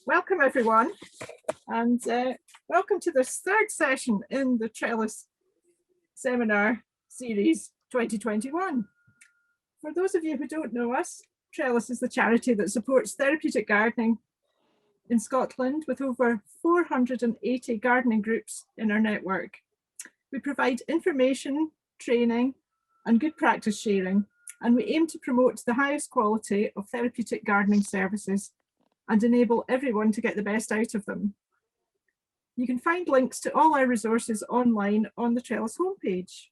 Welcome everyone, and welcome to this third session in the Trellis Seminar Series 2021. For those of you who don't know us, Trellis is the charity that supports therapeutic gardening in Scotland with over 480 gardening groups in our network. We provide information, training, and good practice sharing, and we aim to promote the highest quality of therapeutic gardening services and enable everyone to get the best out of them. You can find links to all our resources online on the Trellis homepage.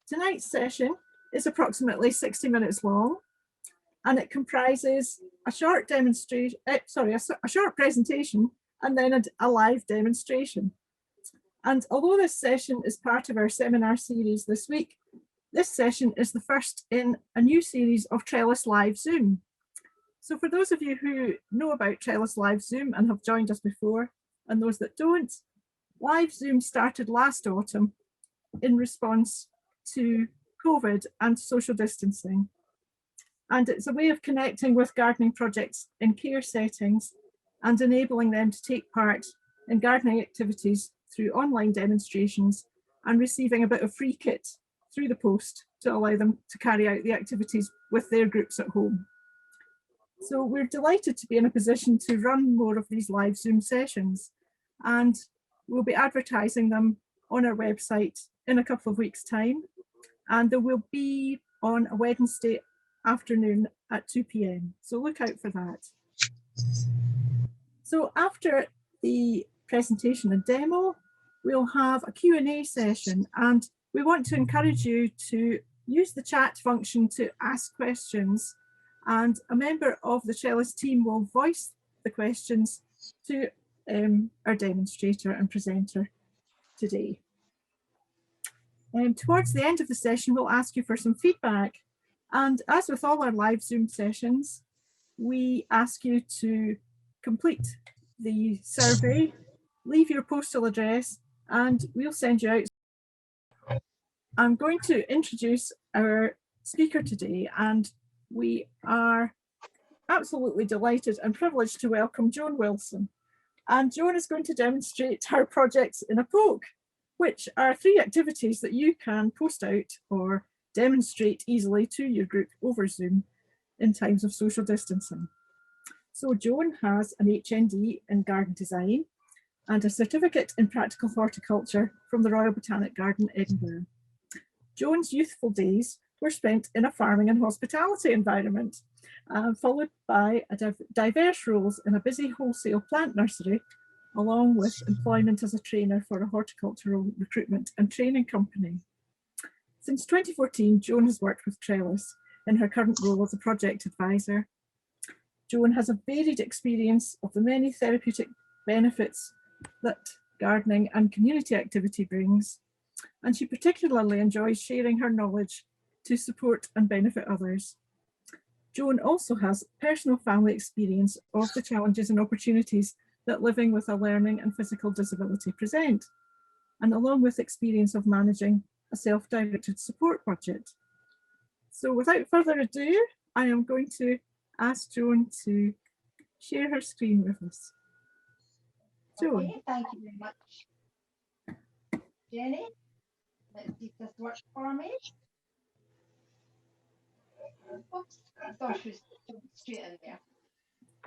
Tonight's session is approximately 60 minutes long, and it comprises a short demonstration, a short presentation, and then a live demonstration. And although this session is part of our seminar series this week, this session is the first in a new series of Trellis Live Zoom. So for those of you who know about Trellis Live Zoom and have joined us before, and those that don't, Live Zoom started last autumn in response to COVID and social distancing. And it's a way of connecting with gardening projects in care settings and enabling them to take part in gardening activities through online demonstrations and receiving a bit of free kit through the post to allow them to carry out the activities with their groups at home. So we're delighted to be in a position to run more of these live Zoom sessions, and we'll be advertising them on our website in a couple of weeks' time, and they will be on a Wednesday afternoon at 2 p.m. So look out for that. So after the presentation and demo, we'll have a Q&A session, and we want to encourage you to use the chat function to ask questions, and a member of the Trellis team will voice the questions to our demonstrator and presenter today. Towards the end of the session, we'll ask you for some feedback. And as with all our live Zoom sessions, we ask you to complete the survey, leave your postal address, and we'll send you out. I'm going to introduce our speaker today, and we are absolutely delighted and privileged to welcome Joan Wilson. And Joan is going to demonstrate her projects in a poke, which are 3 activities that you can post out or demonstrate easily to your group over Zoom in times of social distancing. So Joan has an HND in garden design and a certificate in practical horticulture from the Royal Botanic Garden, Edinburgh. Joan's youthful days were spent in a farming and hospitality environment, followed by diverse roles in a busy wholesale plant nursery, along with employment as a trainer for a horticultural recruitment and training company. Since 2014, Joan has worked with Trellis in her current role as a project advisor. Joan has a varied experience of the many therapeutic benefits that gardening and community activity brings, and she particularly enjoys sharing her knowledge to support and benefit others. Joan also has personal family experience of the challenges and opportunities that living with a learning and physical disability present, and along with experience of managing a self-directed support budget. So without further ado, I am going to ask Joan to share her screen with us. Joan. Okay, thank you very much, Jenny. Let's see if this works for me. Oops, I thought she was straight in there.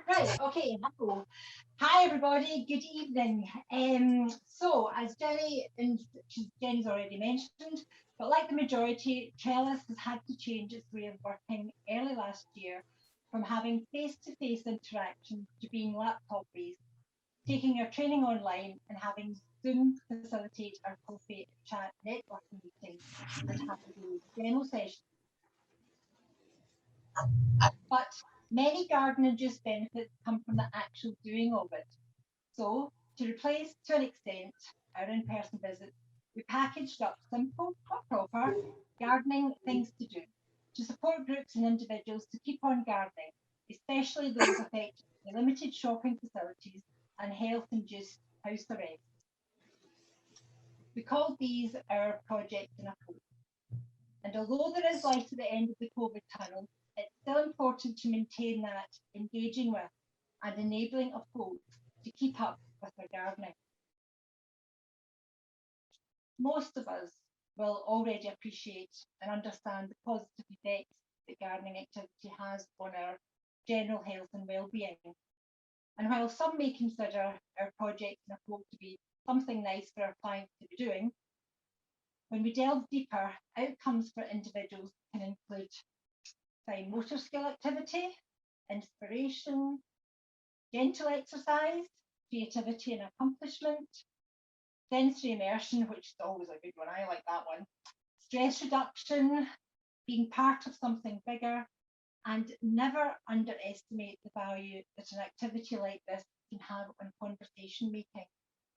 Right, okay, hello. Hi everybody, good evening. So as Jenny's already mentioned, but like the majority, Trellis has had to change its way of working early last year from having face-to-face interactions to being laptop-based, taking our training online and having Zoom facilitate our coffee chat networking meetings and having demo sessions. But many garden-induced benefits come from the actual doing of it. So, to replace, to an extent, our in-person visits, we packaged up simple but proper gardening things to do to support groups and individuals to keep on gardening, especially those affected by limited shopping facilities and health-induced house arrest. We called these our projects in a poke. And although there is light at the end of the COVID tunnel, it's still important to maintain that engaging with and enabling of folks to keep up with their gardening. Most of us will already appreciate and understand the positive effects that gardening activity has on our general health and well-being. And while some may consider our projects in a folk to be something nice for our clients to be doing, when we delve deeper, outcomes for individuals can include fine motor skill activity, inspiration, gentle exercise, creativity and accomplishment, sensory immersion, which is always a good one, I like that one, stress reduction, being part of something bigger, and never underestimate the value that an activity like this can have on conversation making,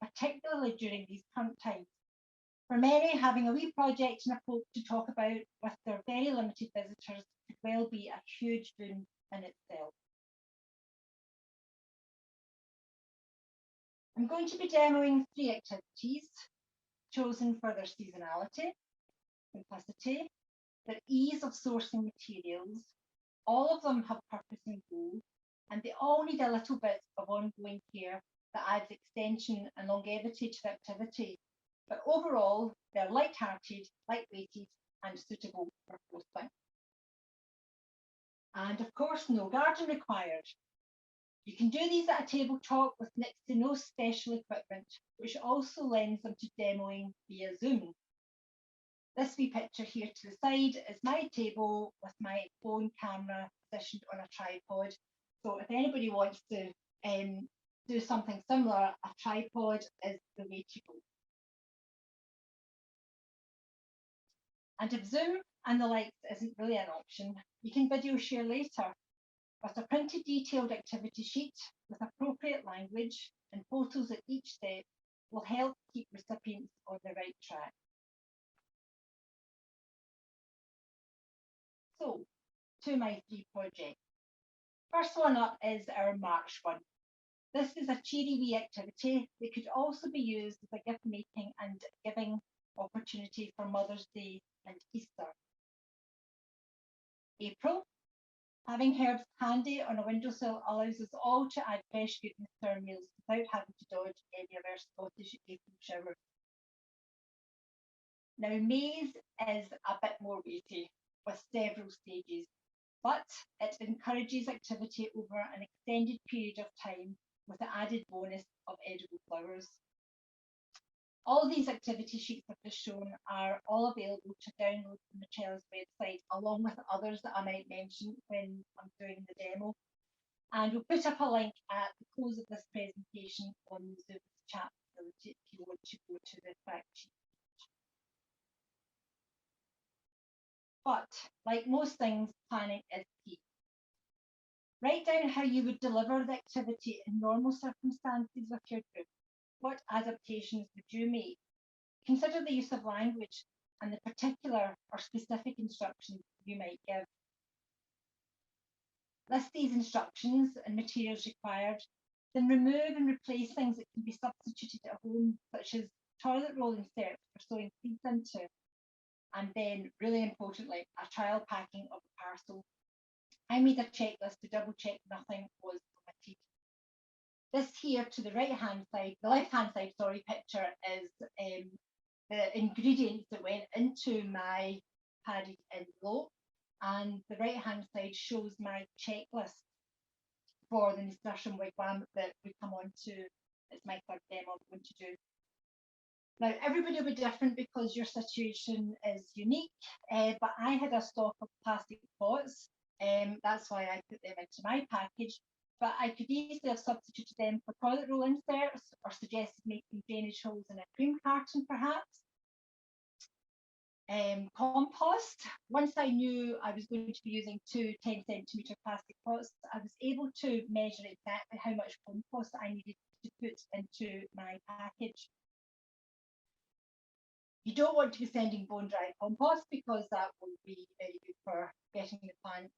particularly during these current times. For many, having a wee project in a folk to talk about with their very limited visitors could well be a huge boon in itself. I'm going to be demoing 3 activities chosen for their seasonality, simplicity, their ease of sourcing materials. All of them have purpose and goal, and they all need a little bit of ongoing care that adds extension and longevity to the activity. But overall, they're light-hearted, light-weighted, and suitable for posting. And of course, no garden required. You can do these at a tabletop with next to no special equipment, which also lends them to demoing via Zoom. This wee picture here to the side is my table with my phone camera positioned on a tripod. So if anybody wants to do something similar, a tripod is the way to go. And if Zoom and the likes isn't really an option, you can video share later with a printed detailed activity sheet with appropriate language and photos at each step will help keep recipients on the right track. So, to my 3 projects. First one up is our March one. This is a cheery wee activity that could also be used as a gift making and giving opportunity for Mother's Day and Easter. April. Having herbs handy on a windowsill allows us all to add fresh goodness to our meals without having to dodge any of our Scottish April showers. Now, maize is a bit more weighty with several stages, but it encourages activity over an extended period of time with the added bonus of edible flowers. All these activity sheets I've just shown are all available to download from the Trellis website, along with others that I might mention when I'm doing the demo. And we'll put up a link at the close of this presentation on the Zoom chat facility if you want to go to the fact sheet. But like most things, planning is key. Write down how you would deliver the activity in normal circumstances with your group. What adaptations would you make? Consider the use of language and the particular or specific instructions you might give. List these instructions and materials required, then remove and replace things that can be substituted at home, such as toilet roll inserts for sewing seeds into, and then, really importantly, a trial packing of the parcel. I made a checklist to double check nothing was omitted. This here to the right-hand side, the left-hand side, sorry, picture is the ingredients that went into my padded envelope, and the right-hand side shows my checklist for the nasturtium wigwam that we come on to. It's my 3rd demo I'm going to do. Now, everybody will be different because your situation is unique, but I had a stock of plastic pots. That's why I put them into my package, but I could easily have substituted them for toilet roll inserts or suggested making drainage holes in a cream carton perhaps. Compost. Once I knew I was going to be using 2 10cm plastic pots, I was able to measure exactly how much compost I needed to put into my package. You don't want to be sending bone dry compost because that won't be very good for getting the plant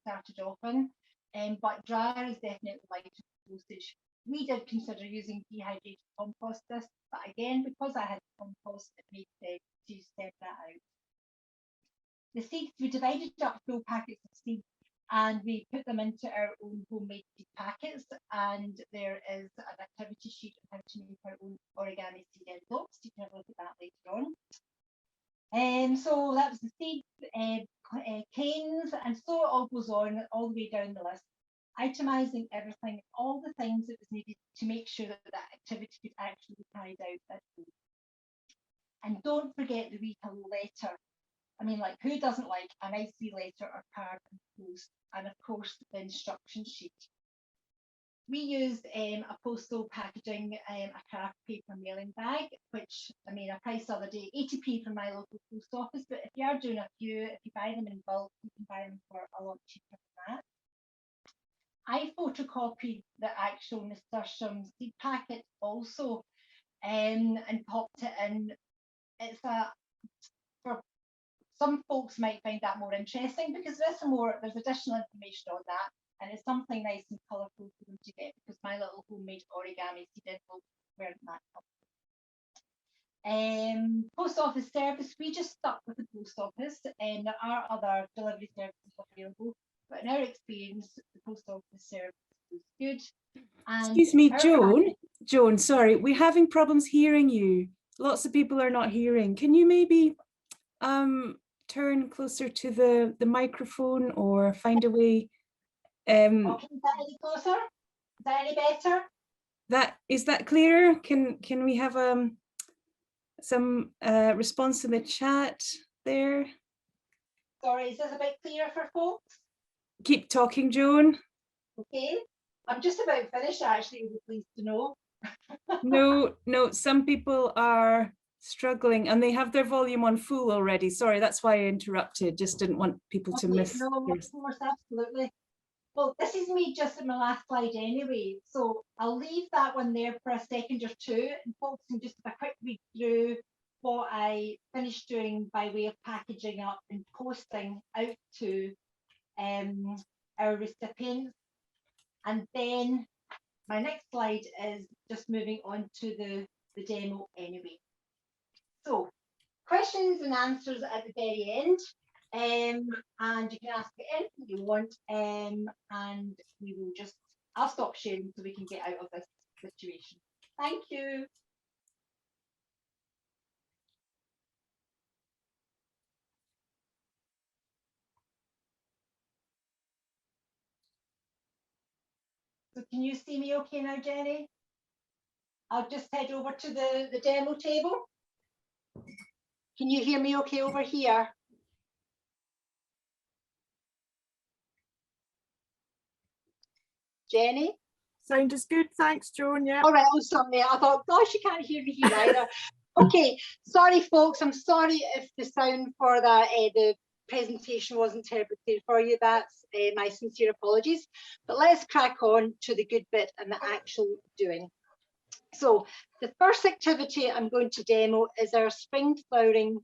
started off in. But drier is definitely lighter dosage. We did consider using dehydrated compost this, but again, because I had compost, it made sense to send that out. The seeds, we divided up full packets of seeds and we put them into our own homemade seed packets, and there is an activity sheet on how to make our own origami seed envelopes. You can have a look at that later on. So that was the seeds, canes, and so it all goes on all the way down the list, itemising everything, all the things that was needed to make sure that that activity could actually be carried out that day. And don't forget the wee hello letter. I mean, like, who doesn't like a nice wee letter or card and post? And of course, the instruction sheet. We used a postal packaging, a craft paper mailing bag, which, I mean, I priced the other day 80p from my local post office, but if you are doing a few, if you buy them in bulk, you can buy them for a lot cheaper than that. I photocopied the actual nasturtium seed packet also, and popped it in. It's for some folks might find that more interesting because there's additional information on that, and it's something nice and colourful for them to get, because my little homemade origami seed envelopes weren't that colourful. Post office service, we just stuck with the post office, and there are other delivery services available, but in our experience, the post office service was good. And excuse me, Joan, sorry, we're having problems hearing you. Lots of people are not hearing. Can you maybe turn closer to the microphone or find a way? Okay, is that any closer? Is that any better? Is that clearer? Can we have some response in the chat there? Sorry, is this a bit clearer for folks? Keep talking, Joan. Okay, I'm just about finished actually, you'll be pleased to know. No, some people are struggling and they have their volume on full already. Sorry, that's why I interrupted. Just didn't want people to miss. No, of course, absolutely. Well, this is me just in my last slide anyway, so I'll leave that one there for a second or two, and folks can just have a quick read through what I finished doing by way of packaging up and posting out to our recipients. And then my next slide is just moving on to the demo anyway. So questions and answers at the very end, and you can ask anything you want, and we will I'll stop sharing so we can get out of this situation. Thank you. So can you see me okay now, Jenny? I'll just head over to the demo table. Can you hear me okay over here? Jenny? Sound is good, thanks, Joan. Yeah. All right, oh, sorry. I thought, gosh, you can't hear me here either. Okay, sorry, folks. I'm sorry if the sound for that the presentation wasn't terribly clear for you. That's my sincere apologies. But let's crack on to the good bit and the actual doing. So the first activity I'm going to demo is our spring flowering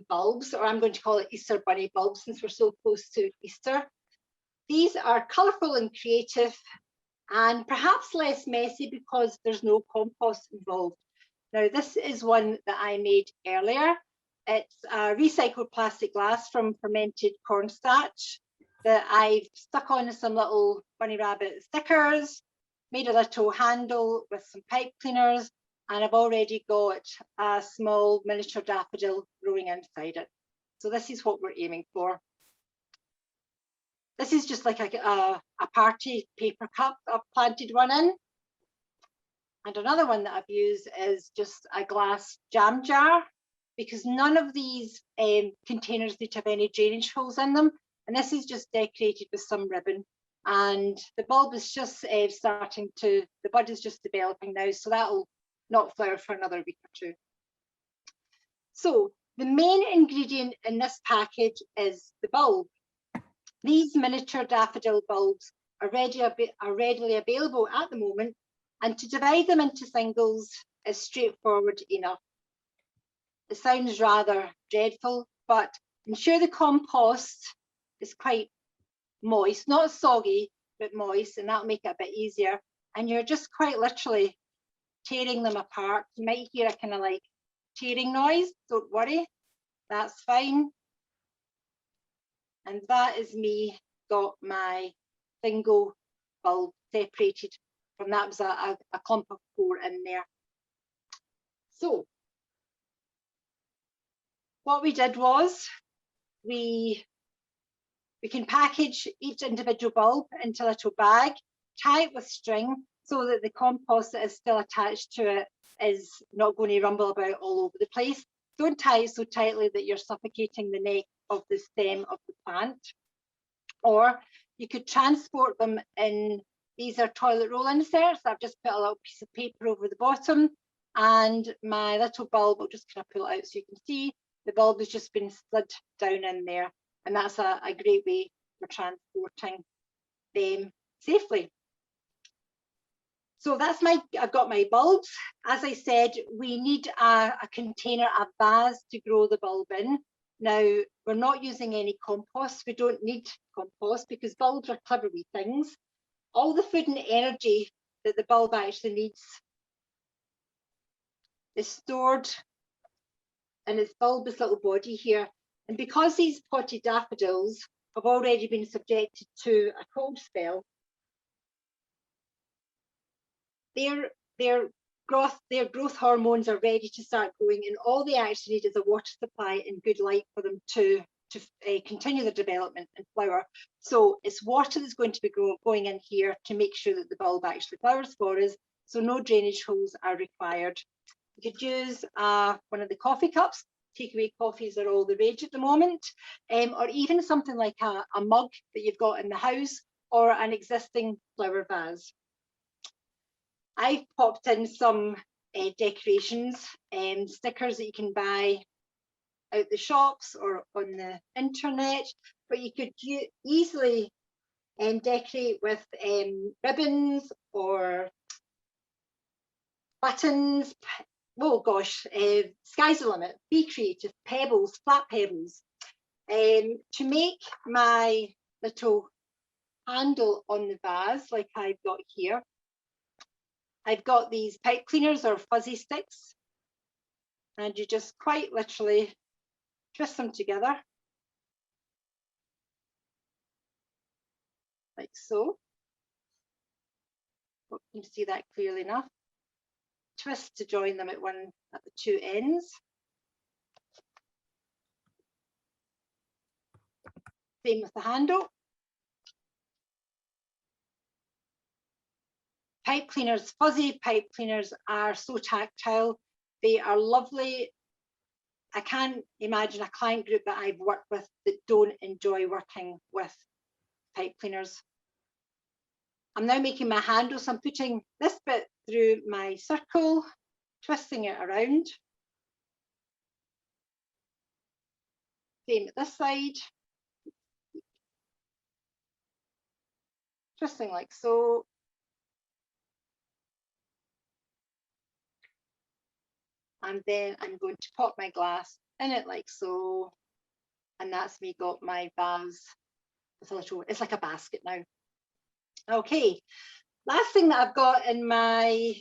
bulbs, or I'm going to call it Easter bunny bulbs since we're so close to Easter. These are colourful and creative, and perhaps less messy because there's no compost involved. Now, this is one that I made earlier. It's a recycled plastic glass from fermented cornstarch that I've stuck on some little bunny rabbit stickers, made a little handle with some pipe cleaners, and I've already got a small miniature daffodil growing inside it. So this is what we're aiming for. This is just like a party paper cup I've planted one in. And another one that I've used is just a glass jam jar, because none of these containers need to have any drainage holes in them. And this is just decorated with some ribbon. And the bulb is just the bud is just developing now, so that'll not flower for another week or two. So the main ingredient in this package is the bulb. These miniature daffodil bulbs are readily available at the moment, and to divide them into singles is straightforward enough. It sounds rather dreadful, but ensure the compost is quite moist, not soggy, but moist, and that'll make it a bit easier. And you're just quite literally tearing them apart. You might hear a kind of like tearing noise, don't worry, that's fine. And that is me got my single bulb separated from that. Was a clump of 4 in there. So what we did was we can package each individual bulb into a little bag, tie it with string so that the compost that is still attached to it is not going to rumble about all over the place. Don't tie it so tightly that you're suffocating the neck of the stem of the plant. Or you could transport them in, these are toilet roll inserts. I've just put a little piece of paper over the bottom, and my little bulb, I'll just kind of pull it out so you can see, the bulb has just been slid down in there. And that's a great way for transporting them safely. So that's I've got my bulbs. As I said, we need a container, a vase to grow the bulb in. Now, we're not using any compost. We don't need compost because bulbs are clever wee things. All the food and energy that the bulb actually needs is stored in its bulbous little body here. And because these potted daffodils have already been subjected to a cold spell, their growth hormones are ready to start growing, and all they actually need is a water supply and good light for them to continue their development and flower. So it's water that's going to be going in here to make sure that the bulb actually flowers for us. So no drainage holes are required. You could use one of the coffee cups. Takeaway coffees are all the rage at the moment, or even something like a mug that you've got in the house, or an existing flower vase. I've popped in some decorations, stickers that you can buy out the shops or on the internet, but you could easily decorate with ribbons or buttons. Oh gosh, sky's the limit. Be creative. Pebbles, flat pebbles. To make my little handle on the vase, like I've got here, I've got these pipe cleaners or fuzzy sticks, and you just quite literally twist them together, like so. Hope you can see that clearly enough. Twist to join them at the 2 ends. Same with the handle. Pipe cleaners, fuzzy pipe cleaners are so tactile. They are lovely. I can't imagine a client group that I've worked with that don't enjoy working with pipe cleaners. I'm now making my handle, so I'm putting this bit through my circle, twisting it around. Same at this side. Twisting like so. And then I'm going to pop my glass in it like so. And that's me got my vase with a little, it's like a basket now. Okay, last thing that I've got in my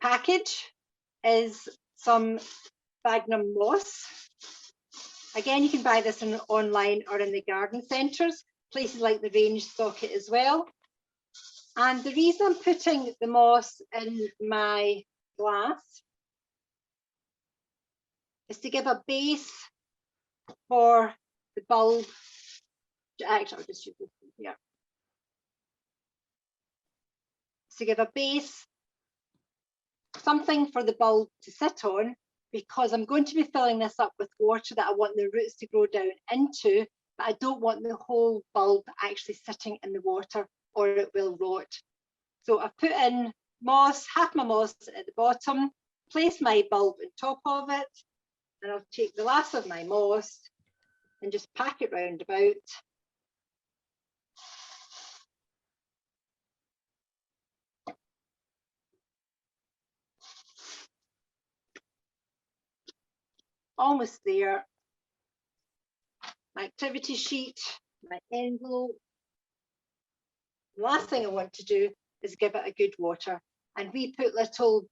package is some sphagnum moss. Again, you can buy this online or in the garden centres. Places like the Range stock it as well. And the reason I'm putting the moss in my glass is to give a base for the bulb. Actually, I'll just use this here. To give a base, something for the bulb to sit on, because I'm going to be filling this up with water that I want the roots to grow down into, but I don't want the whole bulb actually sitting in the water or it will rot. So I've put in moss, half my moss at the bottom, place my bulb on top of it, and I'll take the last of my moss and just pack it round about. Almost there. My activity sheet, my envelope. The last thing I want to do is give it a good water. And we put little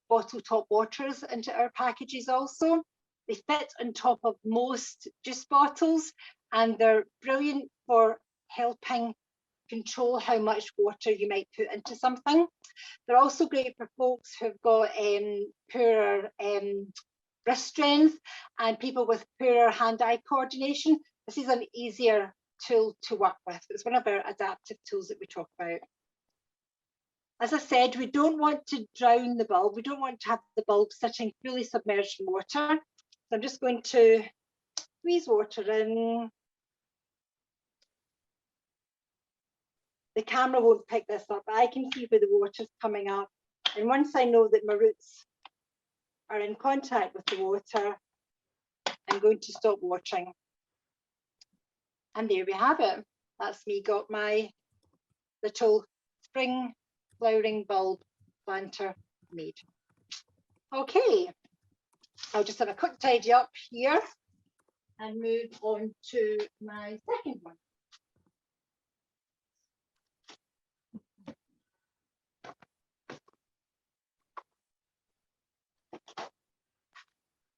bottle top waters into our packages also. They fit on top of most juice bottles. and they're brilliant for helping control how much water you might put into something. They're also great for folks who've got poorer wrist strength and people with poorer hand-eye coordination. This is an easier tool to work with. It's one of our adaptive tools that we talk about. As I said, we don't want to drown the bulb. We don't want to have the bulb sitting fully submerged in water. So I'm just going to squeeze water in. The camera won't pick this up, but I can see where the water's coming up. And once I know that my roots are in contact with the water, I'm going to stop watering. And there we have it. That's me got my little spring flowering bulb planter made. Okay, I'll just have a quick tidy up here and move on to my second one.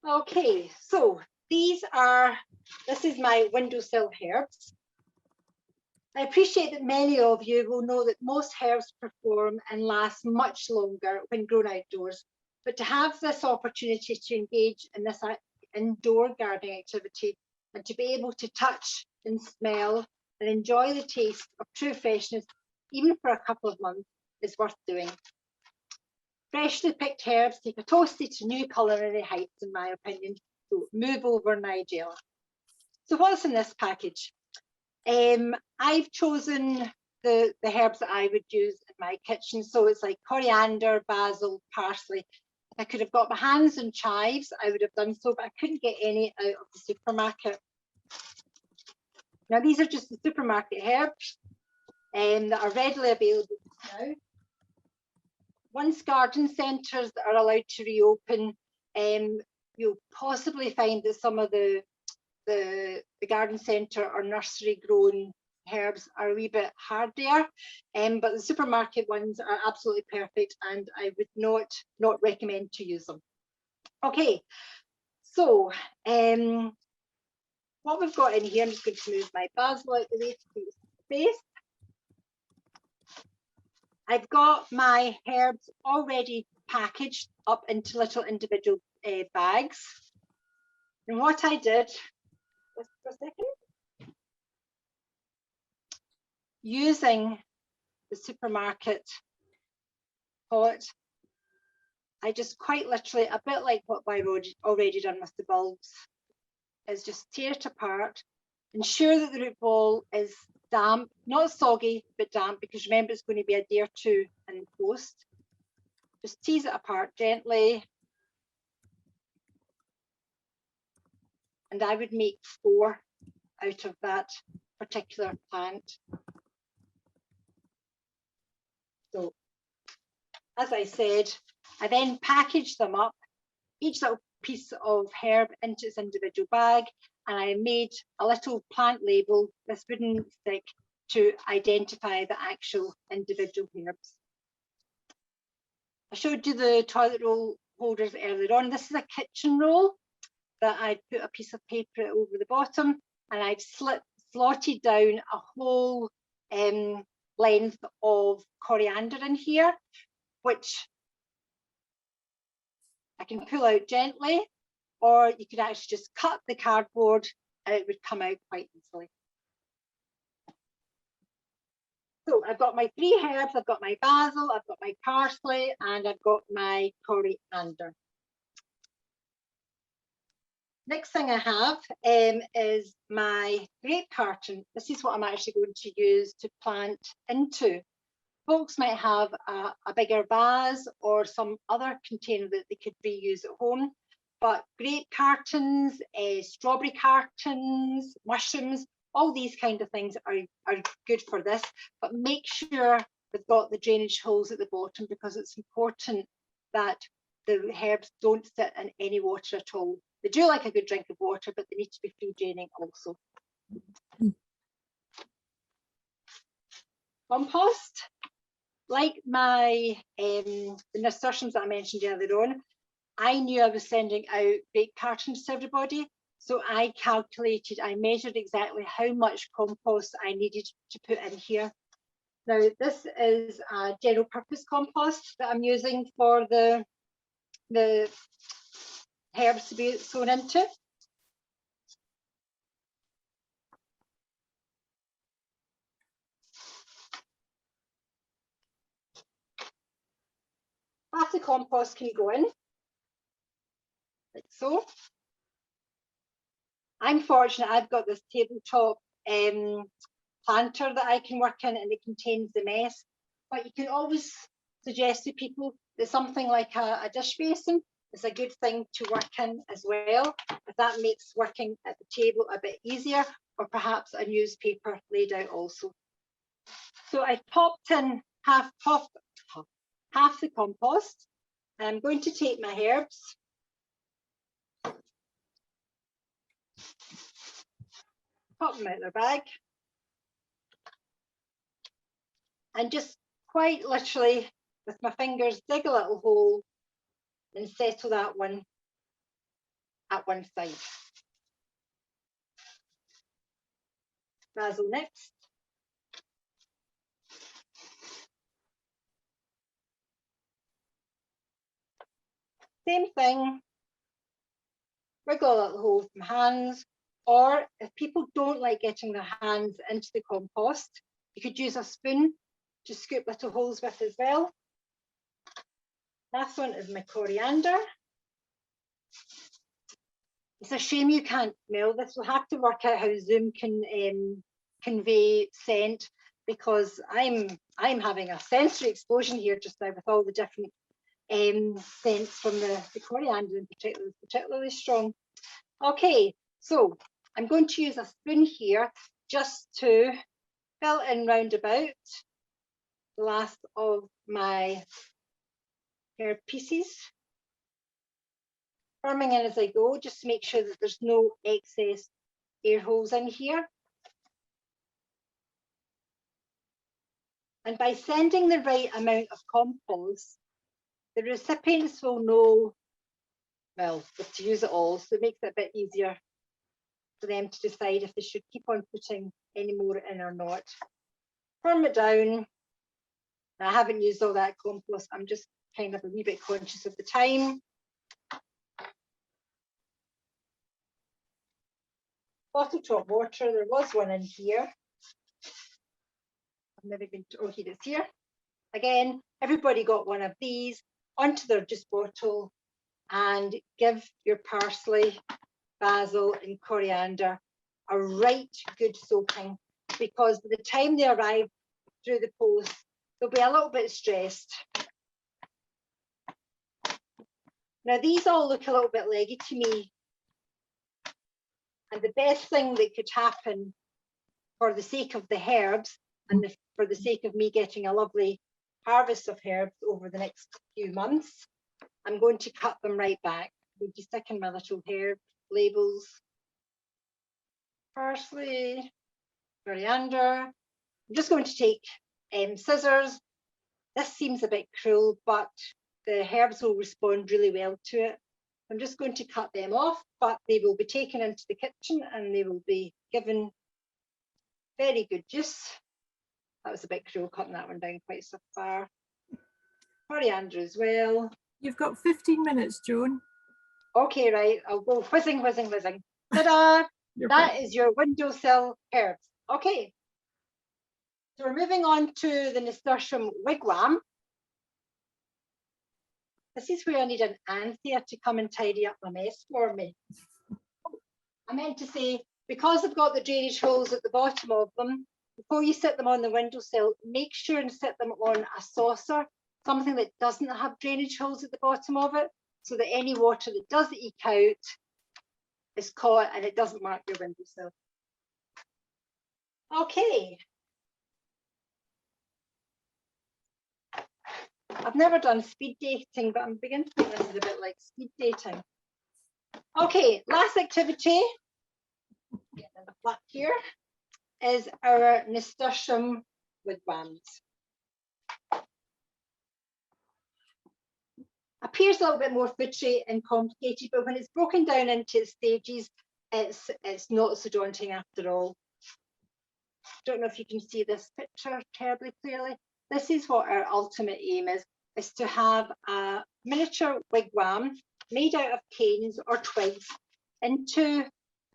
Okay, so this is my windowsill herbs. I appreciate that many of you will know that most herbs perform and last much longer when grown outdoors, but to have this opportunity to engage in this indoor gardening activity and to be able to touch and smell and enjoy the taste of true freshness, even for a couple of months, is worth doing. Freshly picked herbs take a toasty to new culinary heights, in my opinion, so move over, Nigella. So what's in this package? I've chosen the herbs that I would use in my kitchen. So it's like coriander, basil, parsley. If I could have got my hands on chives, I would have done so, but I couldn't get any out of the supermarket. Now, these are just the supermarket herbs that are readily available now. Once garden centres are allowed to reopen, you'll possibly find that some of the garden centre or nursery grown herbs are a wee bit hardier, but the supermarket ones are absolutely perfect, and I would not recommend to use them. Okay, so what we've got in here, I'm just going to move my basil out the way to create space. I've got my herbs already packaged up into little individual bags, and what I did, just for a second, using the supermarket pot, I just quite literally, a bit like what I've already done with the bulbs, is just tear it apart, ensure that the root ball is damp, not soggy, but damp, because remember it's going to be a day or two in post. Just tease it apart gently. And I would make 4 out of that particular plant. So, as I said, I then package them up, each little piece of herb into its individual bag, and I made a little plant label, this wooden stick, to identify the actual individual herbs. I showed you the toilet roll holders earlier on. This is a kitchen roll that I put a piece of paper over the bottom, and I've slotted down a whole length of coriander in here, which I can pull out gently, or you could actually just cut the cardboard and it would come out quite easily. So I've got my 3 herbs, I've got my basil, I've got my parsley, and I've got my coriander. Next thing I have is my grape carton. This is what I'm actually going to use to plant into. Folks might have a bigger vase or some other container that they could reuse at home, but grape cartons, strawberry cartons, mushrooms, all these kind of things are good for this, but make sure they've got the drainage holes at the bottom, because it's important that the herbs don't sit in any water at all. They do like a good drink of water, but they need to be free draining also. Compost. Like my the nasturtiums that I mentioned earlier on, I knew I was sending out grape cartons to everybody, So I measured exactly how much compost I needed to put in here. Now, this is a general purpose compost that I'm using for the herbs to be sown into. Half the compost can go in, like so. I'm fortunate I've got this tabletop planter that I can work in, and it contains the mess. But you can always suggest to people that something like a dish basin is a good thing to work in as well, if that makes working at the table a bit easier, or perhaps a newspaper laid out also. So I popped in half the compost. I'm going to take my herbs, pop them out their bag, and just quite literally with my fingers dig a little hole and settle that one at one side. Basil next. Same thing, wiggle a little hole with my hands, or if people don't like getting their hands into the compost, you could use a spoon to scoop little holes with as well. Last one is my coriander. It's a shame you can't smell this. We'll have to work out how Zoom can convey scent, because I'm having a sensory explosion here just now with all the different scents from the coriander in particular. It's particularly strong. Okay, so I'm going to use a spoon here just to fill in round about the last of my herb pieces. Firming in as I go, just to make sure that there's no excess air holes in here. And by sending the right amount of compost, the recipients will know, well, to use it all, so it makes it a bit easier for them to decide if they should keep on putting any more in or not. Firm it down. I haven't used all that compost, I'm just kind of a wee bit conscious of the time. Bottle top water, there was one in here. I've never been to, oh, here it's here. Again, everybody got one of these onto their juice bottle, and give your parsley, basil and coriander a right good soaking, because by the time they arrive through the post, they'll be a little bit stressed. Now these all look a little bit leggy to me, and the best thing that could happen for the sake of the herbs and for the sake of me getting a lovely harvest of herbs over the next few months, I'm going to cut them right back. We'll be sticking my little herb labels. Parsley, coriander. I'm just going to take scissors. This seems a bit cruel, but the herbs will respond really well to it. I'm just going to cut them off, but they will be taken into the kitchen and they will be given very good juice. That was a bit cruel, cutting that one down quite so far. Coriander as well. You've got 15 minutes, Joan. Okay, right, I'll go whizzing, whizzing, whizzing. Ta-da! That is your windowsill herbs. Okay, so we're moving on to the nasturtium wigwam. This is where I need an Anthea to come and tidy up my mess for me. I meant to say, because I've got the drainage holes at the bottom of them, before you sit them on the windowsill, make sure and sit them on a saucer, something that doesn't have drainage holes at the bottom of it, so that any water that does eke out is caught and it doesn't mark your windowsill. Okay. I've never done speed dating, but I'm beginning to think this is a bit like speed dating. Okay, last activity, getting in the flat here, is our nasturtium wigwams. Appears a little bit more futry and complicated, but when it's broken down into its stages, it's not so daunting after all. Don't know if you can see this picture terribly clearly. This is what our ultimate aim is to have a miniature wigwam made out of canes or twigs into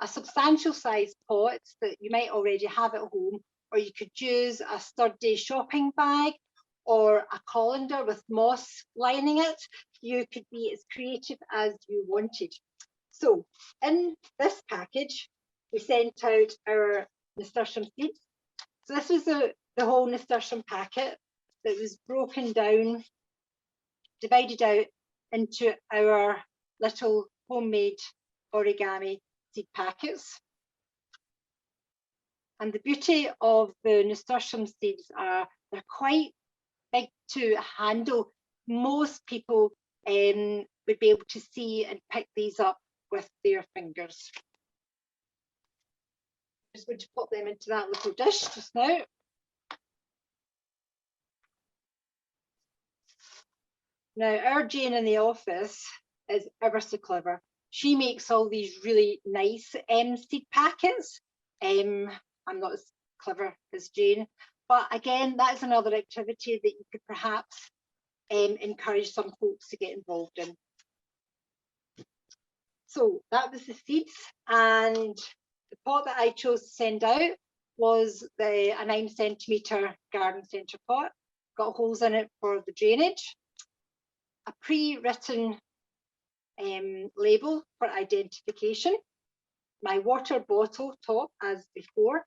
a substantial sized pot that you might already have at home, or you could use a sturdy shopping bag or a colander with moss lining it. You could be as creative as you wanted. So in this package, we sent out our nasturtium seeds. So this was the whole nasturtium packet that was broken down, divided out into our little homemade origami seed packets. And the beauty of the nasturtium seeds are they're quite big to handle. Most people would be able to see and pick these up with their fingers. I'm just going to pop them into that little dish just now. Now, our Jane in the office is ever so clever. She makes all these really nice seed packets. I'm not as clever as Jane, but again, that's another activity that you could perhaps encourage some folks to get involved in. So that was the seeds, and the pot that I chose to send out was a 9cm garden centre pot. Got holes in it for the drainage, a pre-written label for identification, my water bottle top as before,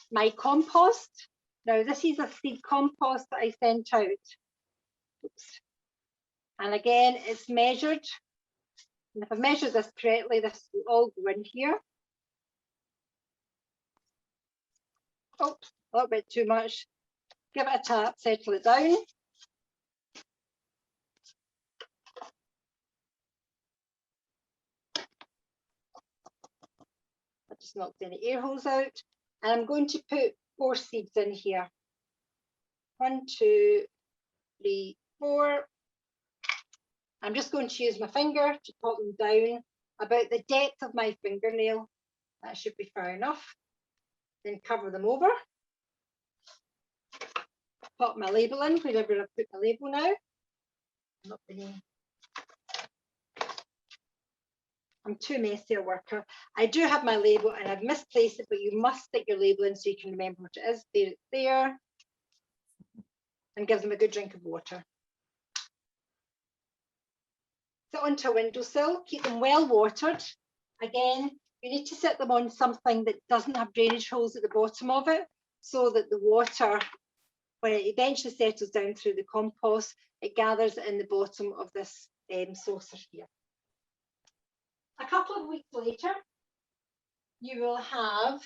my compost. Now this is a seed compost that I sent out. Oops. And again, it's measured. And if I measure this correctly, this will all go in here. Oops, a little bit too much. Give it a tap, settle it down. I just knocked any air holes out. And I'm going to put 4 seeds in here. 1, 2, 3, 4. I'm just going to use my finger to pop them down about the depth of my fingernail. That should be fair enough. Then cover them over. Pop my label in wherever I've put my label now. I'm too messy a worker. I do have my label and I've misplaced it, but you must stick your label in so you can remember what it is. There, it's there. And give them a good drink of water. Sit onto a windowsill, keep them well watered. Again, you need to sit them on something that doesn't have drainage holes at the bottom of it, so that the water, when it eventually settles down through the compost, it gathers in the bottom of this saucer here. A couple of weeks later, you will have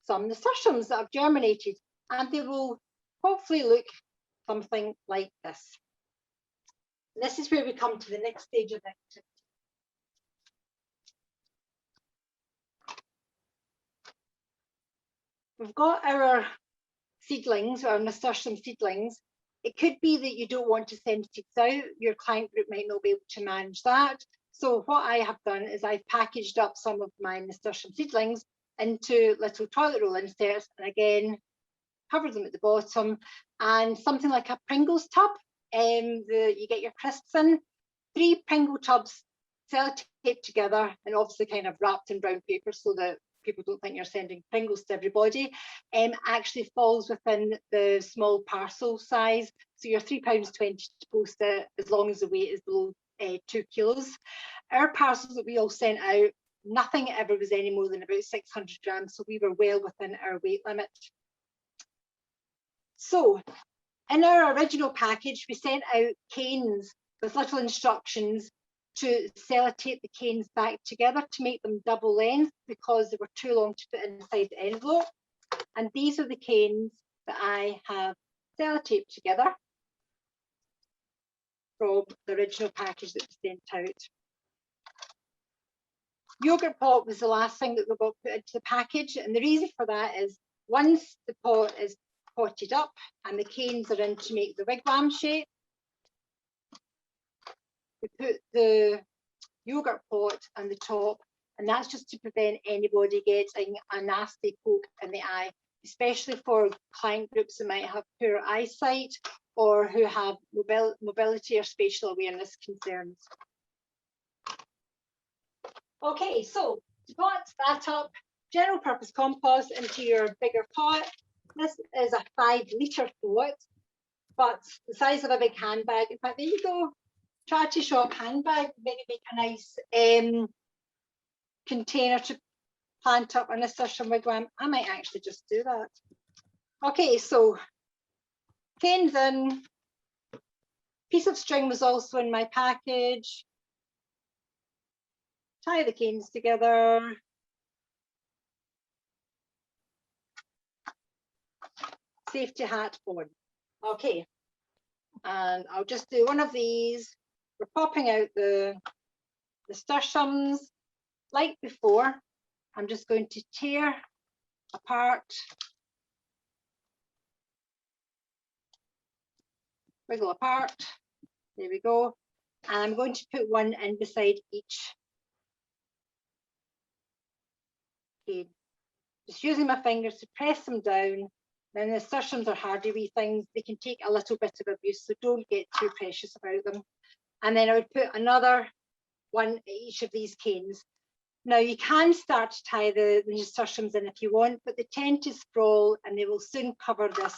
some nasturtiums that have germinated, and they will hopefully look something like this. This is where we come to the next stage of the activity. We've got our seedlings, our nasturtium seedlings. It could be that you don't want to send seeds out. Your client group might not be able to manage that. So what I have done is I've packaged up some of my nasturtium seedlings into little toilet roll inserts, and again, cover them at the bottom, and something like a Pringles tub. You get your crisps in, 3 Pringle tubs sellotaped together and obviously kind of wrapped in brown paper so that people don't think you're sending Pringles to everybody, actually falls within the small parcel size. So you're £3.20 to post it as long as the weight is below 2 kilos. Our parcels that we all sent out, nothing ever was any more than about 600 grams, so we were well within our weight limit. So in our original package, we sent out canes with little instructions to sellotape the canes back together to make them double length because they were too long to put inside the envelope. And these are the canes that I have sellotaped together from the original package that we sent out. Yogurt pot was the last thing that we got put into the package, and the reason for that is once the pot is potted up and the canes are in to make the wigwam shape, we put the yogurt pot on the top and that's just to prevent anybody getting a nasty poke in the eye, especially for client groups who might have poor eyesight or who have mobility or spatial awareness concerns. Okay, so to pot that up, general purpose compost into your bigger pot. This is a 5-litre pot, but the size of a big handbag. In fact, there you go. Charity shop handbag, maybe make a nice container to plant up a nasturtium wigwam. I might actually just do that. Okay, so canes in. Piece of string was also in my package. Tie the canes together. Safety hat on. Okay, and I'll just do one of these. We're popping out the nasturtiums. Like before, I'm just going to tear apart, wiggle apart. There we go. And I'm going to put one in beside each cane. Just using my fingers to press them down. Then the nasturtiums are hardy wee things. They can take a little bit of abuse, so don't get too precious about them. And then I would put another one at each of these canes. Now you can start to tie the nasturtiums in if you want, but they tend to sprawl and they will soon cover this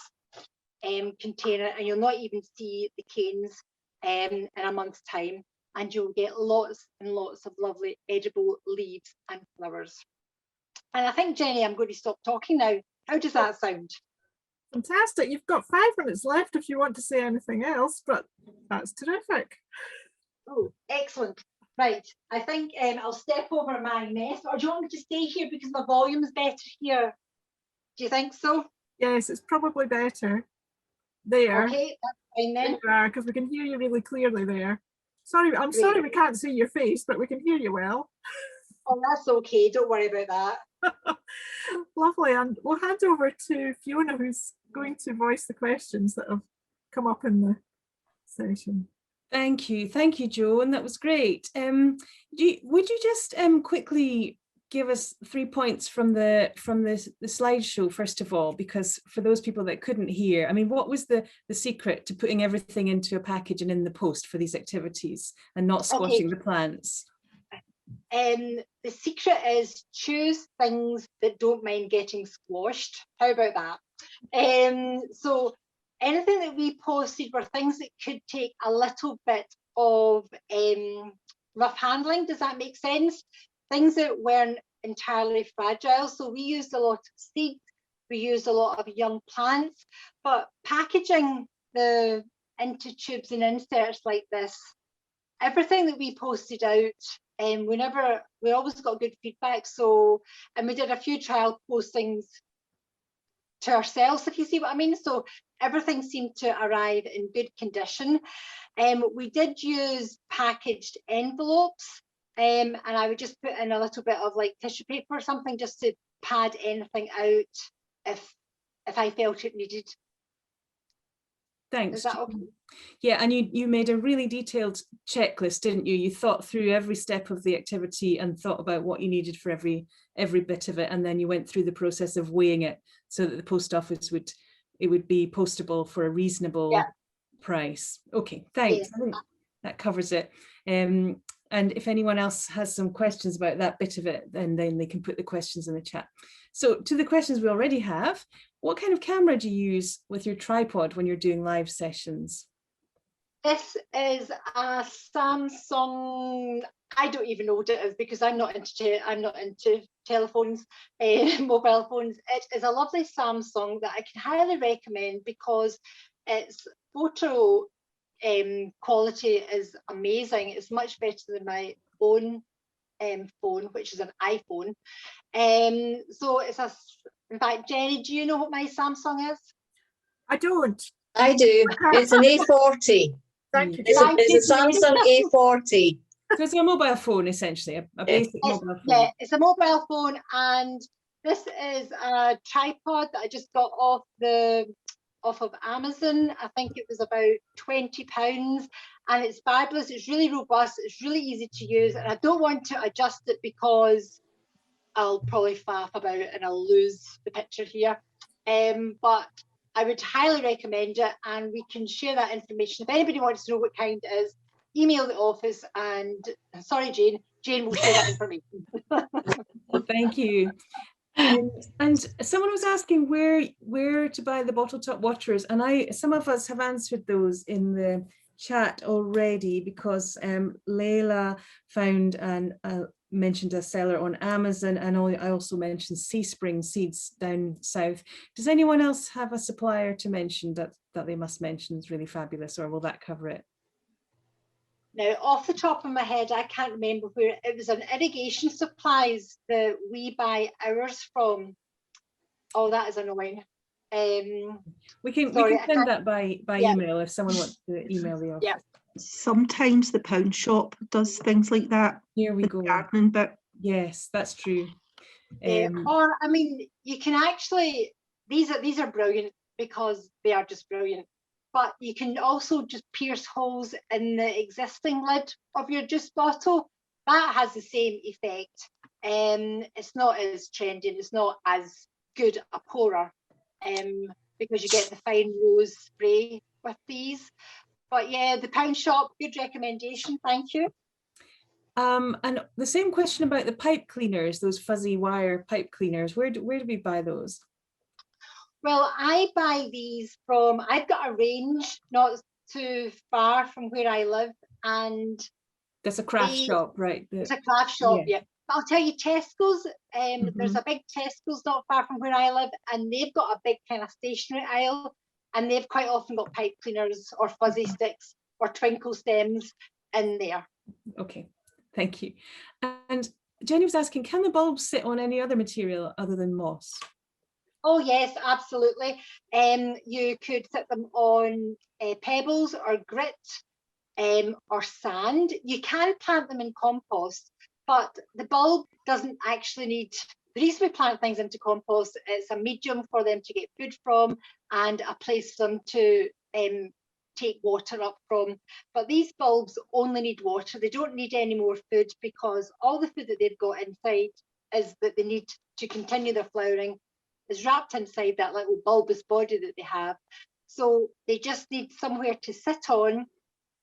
container, and you'll not even see the canes in a month's time, and you'll get lots and lots of lovely edible leaves and flowers. And I think, Jenny, I'm going to stop talking now. How does that sound? Fantastic. You've got 5 minutes left if you want to say anything else, but that's terrific. Oh, excellent. Right, I think I'll step over my mess, or do you want me to stay here because my volume's better here? Do you think so? Yes, it's probably better. There. Okay, that's fine then. Because we can hear you really clearly there. Sorry, I'm sorry we can't see your face, but we can hear you well. Oh, that's okay. Don't worry about that. Lovely, and we'll hand over to Fiona, who's going to voice the questions that have come up in the session. Thank you, Joan. That was great. Would you just quickly give us 3 points from the slideshow first of all, because for those people that couldn't hear, I mean, what was the secret to putting everything into a package and in the post for these activities and not squashing the plants? The secret is choose things that don't mind getting squashed. How about that? So anything that we posted were things that could take a little bit of rough handling. Does that make sense? Things that weren't entirely fragile. So we used a lot of seeds, we used a lot of young plants, but packaging into tubes and inserts like this, everything that we posted out, we always got good feedback. So, and we did a few trial postings to ourselves, if you see what I mean. So everything seemed to arrive in good condition. We did use packaged envelopes, and I would just put in a little bit of like tissue paper or something just to pad anything out if I felt it needed. Thanks. Is that okay? Yeah, and you made a really detailed checklist, didn't you? You thought through every step of the activity and thought about what you needed for every bit of it, and then you went through the process of weighing it so that the post office would be postable for a reasonable price. Okay, thanks. Yeah. I think that covers it. And if anyone else has some questions about that bit of it, then they can put the questions in the chat. So to the questions we already have, what kind of camera do you use with your tripod when you're doing live sessions? This is a Samsung. I don't even know what it is because I'm not into telephones, mobile phones. It is a lovely Samsung that I can highly recommend because its photo quality is amazing. It's much better than my own phone, which is an iPhone. So it's in fact, Jenny, do you know what my Samsung is? I don't. I do. It's an A40. Thank you. It's a Samsung A40. So it's a mobile phone, essentially, a basic mobile phone. Yeah, it's a mobile phone, and this is a tripod that I just got off of Amazon. I think it was about £20, and it's fabulous. It's really robust. It's really easy to use, and I don't want to adjust it because I'll probably faff about it and I'll lose the picture here. But I would highly recommend it, and we can share that information. If anybody wants to know what kind it is, email the office, and sorry, Jane will share that information. Thank you. And someone was asking where to buy the bottle top waters, and some of us have answered those in the chat already, because Leila found and mentioned a seller on Amazon, and I also mentioned Seaspring Seeds down south. Does anyone else have a supplier to mention that they must mention is really fabulous, or will that cover it? Now, off the top of my head, I can't remember where. It was an irrigation supplies that we buy ours from. Oh, that is annoying. We can send that by email if someone wants to email the office. Yeah. Sometimes the pound shop does things like that. Here we go. Gardening bit. Yes, that's true. Or I mean, you can actually, these are brilliant because they are just brilliant. But you can also just pierce holes in the existing lid of your juice bottle. That has the same effect. It's not as trendy, and it's not as good a pourer, because you get the fine rose spray with these. But yeah, the pound shop, good recommendation, thank you. And the same question about the pipe cleaners, those fuzzy wire pipe cleaners. Where do we buy those? Well, I buy these from, I've got a range not too far from where I live, and that's a craft shop, right? It's a craft shop, yeah. But I'll tell you, Tesco's, there's a big Tesco's not far from where I live, and they've got a big kind of stationery aisle, and they've quite often got pipe cleaners or fuzzy sticks or twinkle stems in there. Okay, thank you. And Jenny was asking, can the bulbs sit on any other material other than moss? Oh yes, absolutely. You could sit them on pebbles or grit or sand. You can plant them in compost, but the bulb doesn't actually need, the reason we plant things into compost, it's a medium for them to get food from and a place for them to take water up from. But these bulbs only need water. They don't need any more food, because all the food that they've got inside is that they need to continue their flowering is wrapped inside that little bulbous body that they have. So they just need somewhere to sit on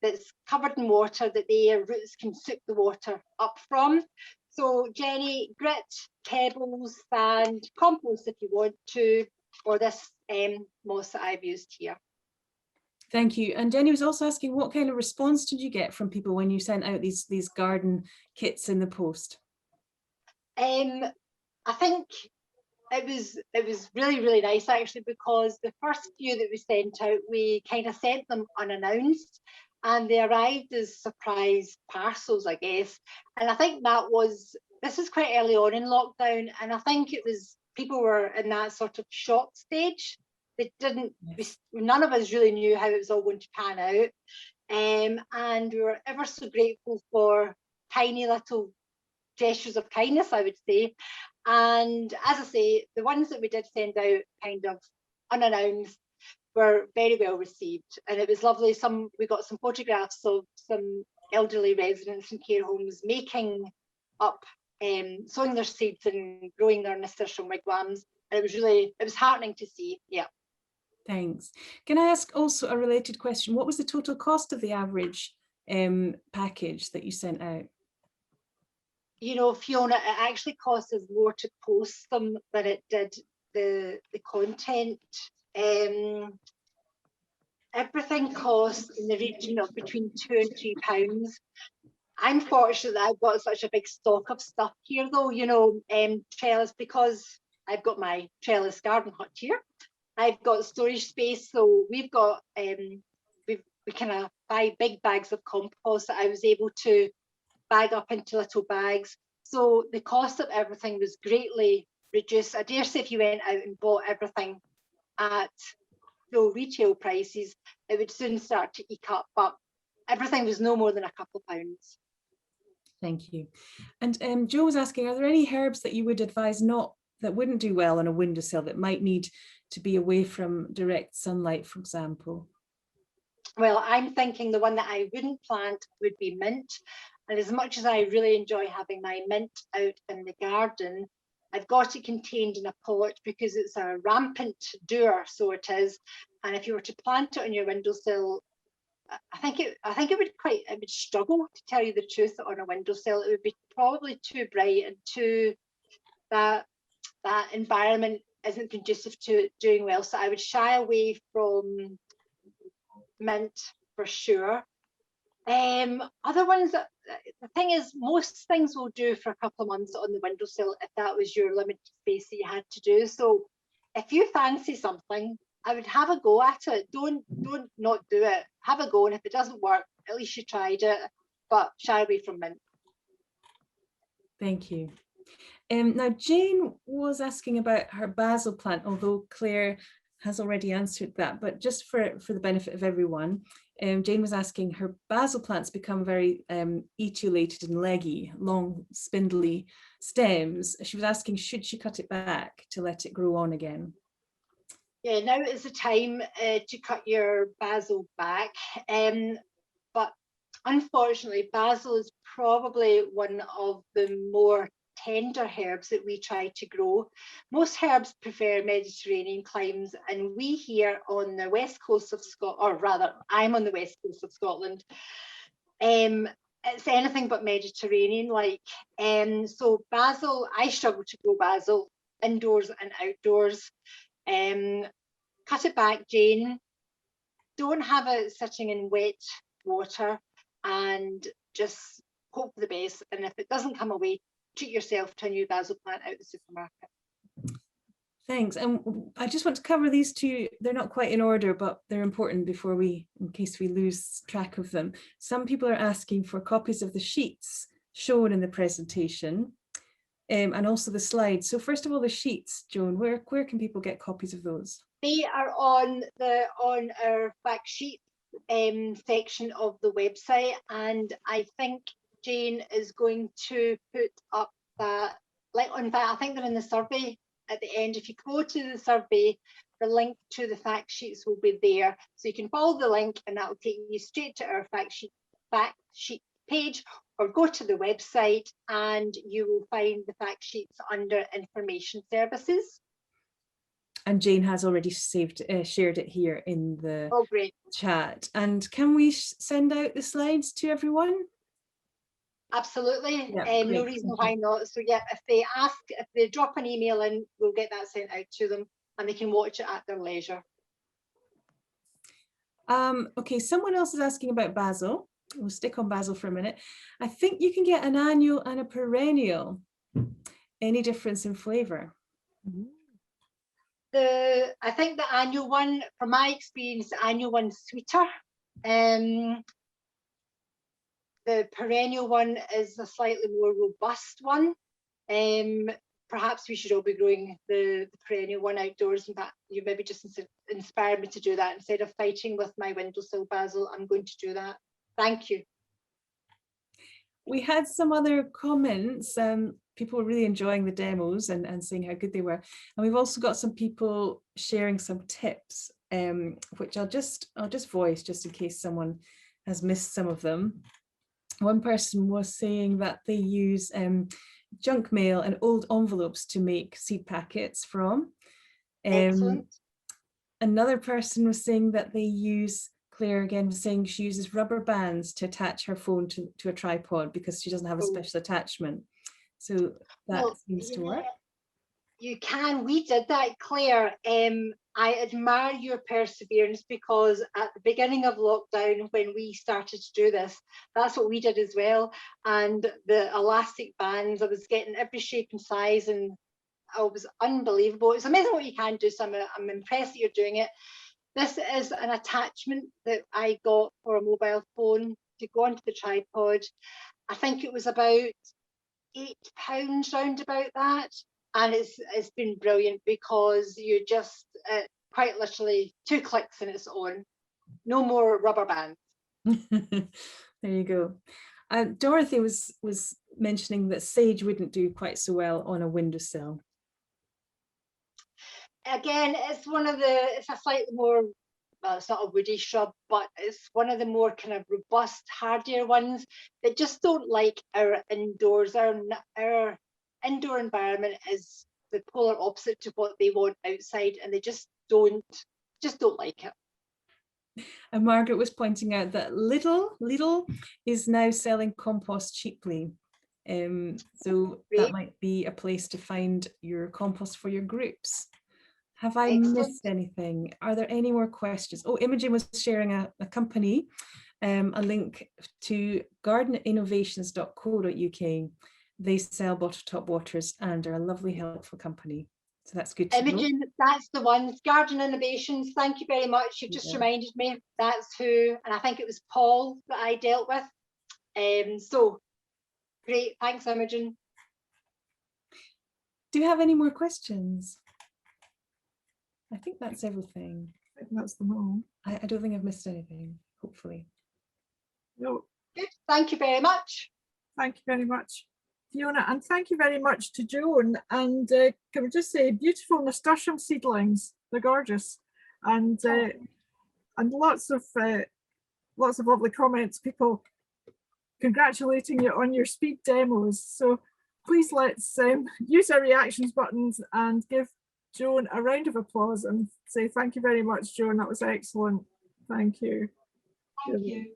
that's covered in water, that their roots can suck the water up from. So Jenny, grit, pebbles, sand, compost if you want to, or this moss that I've used here. Thank you. And Jenny was also asking, what kind of response did you get from people when you sent out these garden kits in the post? I think it was really, really nice actually, because the first few that we sent out, we kind of sent them unannounced, and they arrived as surprise parcels, I guess. And I think this was quite early on in lockdown, and I think it was, people were in that sort of shock stage. They didn't, none of us really knew how it was all going to pan out. And we were ever so grateful for tiny little gestures of kindness, I would say. And as I say, the ones that we did send out kind of unannounced were very well received, and it was lovely. We got some photographs of some elderly residents in care homes making up, sowing their seeds and growing their nasturtium wigwams, and it was heartening to see. Yeah. Thanks. Can I ask also a related question? What was the total cost of the average package that you sent out? You know, Fiona, it actually cost us more to post them than it did the content. Everything costs in the region of between £2 and £3. I'm fortunate that I've got such a big stock of stuff here, though, you know, Trellis, because I've got my Trellis garden hut here. I've got storage space, so we've got we kind of buy big bags of compost that I was able to bag up into little bags. So the cost of everything was greatly reduced. I dare say if you went out and bought everything at low retail prices, it would soon start to eke up, but everything was no more than a couple of pounds. Thank you. And Joe was asking, are there any herbs that you would advise that wouldn't do well on a windowsill, that might need to be away from direct sunlight, for example? Well, I'm thinking the one that I wouldn't plant would be mint. And as much as I really enjoy having my mint out in the garden, I've got it contained in a pot because it's a rampant doer, so it is. And if you were to plant it on your windowsill, I think it would struggle, to tell you the truth, on a windowsill. It would be probably too bright and too, that environment isn't conducive to it doing well. So I would shy away from mint for sure. Other ones, the thing is, most things will do for a couple of months on the windowsill if that was your limited space that you had to do. So if you fancy something, I would have a go at it. Don't not do it. Have a go, and if it doesn't work, at least you tried it. But shy away from mint. Thank you. Now Jane was asking about her basil plant, although Claire has already answered that, but just for the benefit of everyone, Jane was asking, her basil plants become very etiolated and leggy, long spindly stems. She was asking, should she cut it back to let it grow on again? Yeah, now is the time to cut your basil back. But unfortunately, basil is probably one of the more tender herbs that we try to grow. Most herbs prefer Mediterranean climes, and we here on the west coast of Scotland, or rather I'm on the west coast of Scotland, it's anything but Mediterranean like. So basil, I struggle to grow basil indoors and outdoors. Cut it back, Jane. Don't have it sitting in wet water, and just hope for the best. And if it doesn't come away, treat yourself to a new basil plant out the supermarket. Thanks. And I just want to cover these two. They're not quite in order, but they're important before in case we lose track of them. Some people are asking for copies of the sheets shown in the presentation, and also the slides. So first of all, the sheets, Joan, where can people get copies of those? They are on our fact sheet section of the website, and I think Jane is going to put up that, like, in fact, I think they're in the survey at the end. If you go to the survey, the link to the fact sheets will be there, so you can follow the link and that will take you straight to our fact sheet page, or go to the website and you will find the fact sheets under information services. And Jane has already shared it here in the chat. And can we send out the slides to everyone? Absolutely. Yeah, no reason why not. So yeah, if they drop an email in, we'll get that sent out to them and they can watch it at their leisure. Okay, someone else is asking about basil. We'll stick on basil for a minute. I think you can get an annual and a perennial. Any difference in flavour? I think the annual one, from my experience, the annual one's sweeter. The perennial one is a slightly more robust one. Perhaps we should all be growing the perennial one outdoors. In fact, you maybe just inspired me to do that. Instead of fighting with my windowsill basil, I'm going to do that. Thank you. We had some other comments. People were really enjoying the demos and saying how good they were. And we've also got some people sharing some tips, which I'll just voice just in case someone has missed some of them. One person was saying that they use junk mail and old envelopes to make seed packets from. Excellent. Another person was saying that they use, Claire again was saying she uses rubber bands to attach her phone to a tripod because she doesn't have a special attachment. So that seems to work. You can. We did that, Claire. I admire your perseverance, because at the beginning of lockdown, when we started to do this, that's what we did as well. And the elastic bands, I was getting every shape and size, and it was unbelievable. It's amazing what you can do, so I'm impressed that you're doing it. This is an attachment that I got for a mobile phone to go onto the tripod. I think it was about £8 round about that. And it's been brilliant, because you just quite literally 2 clicks and it's on. No more rubber bands. There you go. Dorothy was mentioning that sage wouldn't do quite so well on a windowsill. Again, it's a slightly more well, it's not a woody shrub, but it's one of the more kind of robust, hardier ones that just don't like our indoors. Our indoor environment is the polar opposite to what they want outside, and they just don't like it. And Margaret was pointing out that Lidl is now selling compost cheaply. So that might be a place to find your compost for your groups. Have I missed anything? Are there any more questions? Oh, Imogen was sharing a company, a link to gardeninnovations.co.uk. They sell bottle top waters and are a lovely, helpful company. So that's good to know. Imogen, that's the one. Garden Innovations, thank you very much. You've just reminded me. That's who, and I think it was Paul that I dealt with. So great, thanks, Imogen. Do you have any more questions? I think that's everything. I think that's them all. I don't think I've missed anything, hopefully. No. Good, thank you very much. Thank you very much, Fiona, and thank you very much to Joan. And can we just say, beautiful nasturtium seedlings, they're gorgeous, and lots of lovely comments, people congratulating you on your speed demos. So please let's use our reactions buttons and give Joan a round of applause and say thank you very much, Joan. That was excellent. Thank you. Thank you.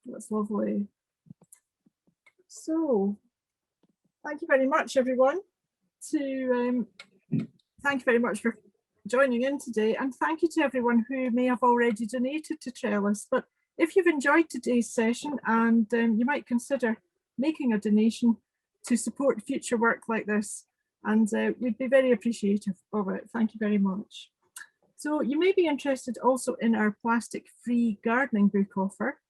That's lovely. So thank you very much, everyone. Thank you very much for joining in today, and thank you to everyone who may have already donated to Trellis. But if you've enjoyed today's session, and you might consider making a donation to support future work like this, and we'd be very appreciative of it. Thank you very much. So you may be interested also in our plastic-free gardening book offer,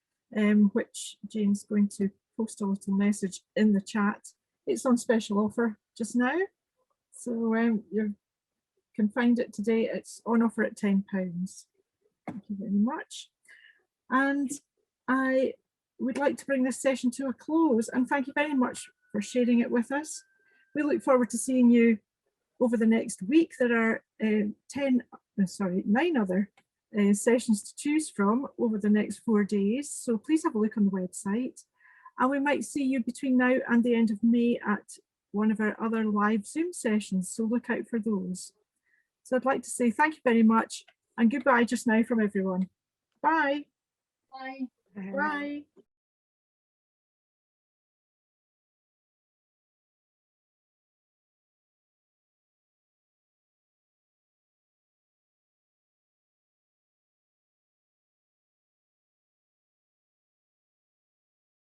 which Jane's going to post a little message in the chat. It's on special offer just now, so you can find it today. It's on offer at £10. Thank you very much. And I would like to bring this session to a close, and thank you very much for sharing it with us. We look forward to seeing you over the next week. There are 9 other sessions to choose from over the next 4 days, so please have a look on the website. And we might see you between now and the end of May at one of our other live Zoom sessions, so look out for those. So I'd like to say thank you very much, and goodbye just now from everyone. Bye. Bye. Bye.